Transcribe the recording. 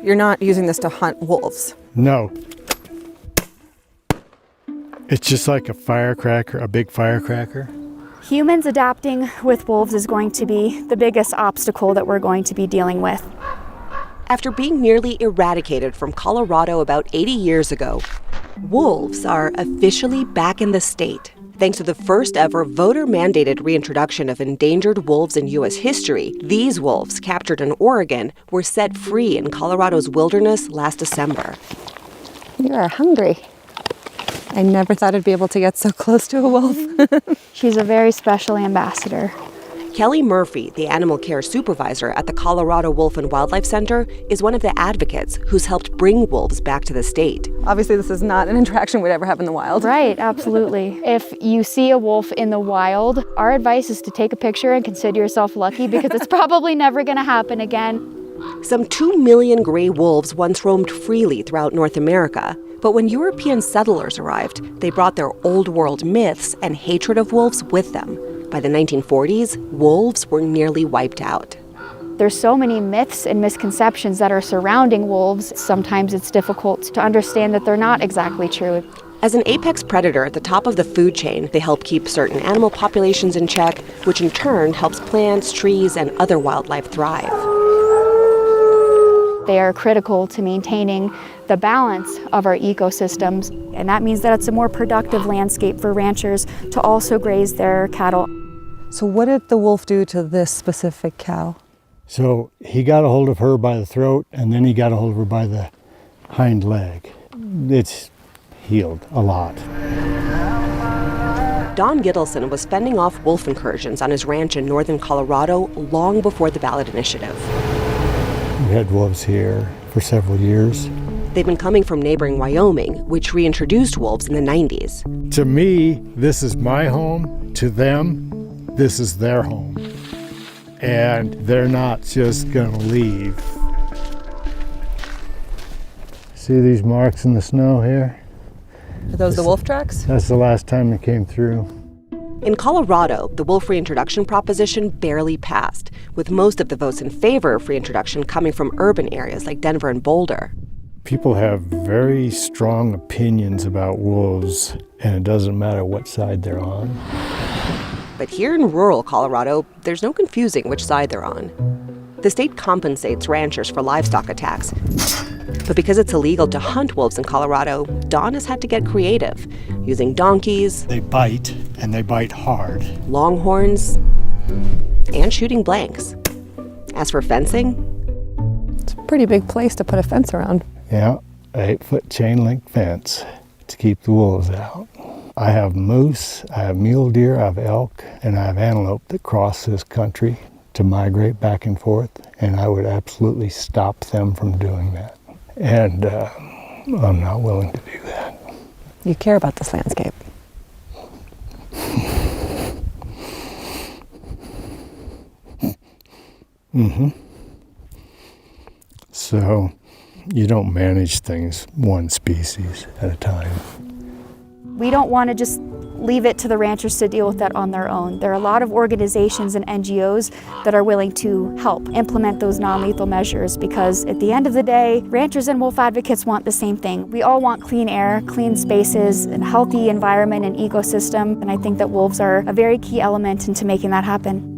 You're not using this to hunt wolves. No. It's just like a firecracker, a big firecracker. Humans adapting with wolves is going to be the biggest obstacle that we're going to be dealing with. After being nearly eradicated from Colorado about 80 years ago, wolves are officially back in the state. Thanks to the first ever voter-mandated reintroduction of endangered wolves in U.S. history, these wolves, captured in Oregon, were set free in Colorado's wilderness last December. You are hungry. I never thought I'd be able to get so close to a wolf. She's a very special ambassador. Kelly Murphy, the animal care supervisor at the Colorado Wolf and Wildlife Center, is one of the advocates who's helped bring wolves back to the state. Obviously, this is not an interaction we'd ever have in the wild. Right, absolutely. If you see a wolf in the wild, our advice is to take a picture and consider yourself lucky because it's probably never going to happen again. Some 2 million gray wolves once roamed freely throughout North America. But when European settlers arrived, they brought their old world myths and hatred of wolves with them. By the 1940s, wolves were nearly wiped out. There's so many myths and misconceptions that are surrounding wolves. Sometimes it's difficult to understand that they're not exactly true. As an apex predator at the top of the food chain, they help keep certain animal populations in check, which in turn helps plants, trees, and other wildlife thrive. They are critical to maintaining the balance of our ecosystems, and that means that it's a more productive landscape for ranchers to also graze their cattle. So what did the wolf do to this specific cow? So he got a hold of her by the throat, and then he got a hold of her by the hind leg. It's healed a lot. Don Gittleson was fending off wolf incursions on his ranch in northern Colorado long before the ballot initiative. We had wolves here for several years. They've been coming from neighboring Wyoming, which reintroduced wolves in the 90s. To me, this is my home. To them, this is their home. And they're not just gonna leave. See these marks in the snow here? Are those the wolf tracks? That's the last time they came through. In Colorado, the wolf reintroduction proposition barely passed, with most of the votes in favor of reintroduction coming from urban areas like Denver and Boulder. People have very strong opinions about wolves, and it doesn't matter what side they're on. But here in rural Colorado, there's no confusing which side they're on. The state compensates ranchers for livestock attacks. But because it's illegal to hunt wolves in Colorado, Don has had to get creative, using donkeys. They bite, and they bite hard. Longhorns, and shooting blanks. As for fencing, It's a pretty big place to put a fence around. Yeah, 8-foot chain link fence to keep the wolves out. I have moose, I have mule deer, I have elk, and I have antelope that cross this country to migrate back and forth, and I would absolutely stop them from doing that. And I'm not willing to do that. You care about this landscape. Mm-hmm. So you don't manage things one species at a time. We don't want to just leave it to the ranchers to deal with that on their own. There are a lot of organizations and NGOs that are willing to help implement those non-lethal measures because at the end of the day, ranchers and wolf advocates want the same thing. We all want clean air, clean spaces, and a healthy environment and ecosystem, and I think that wolves are a very key element into making that happen.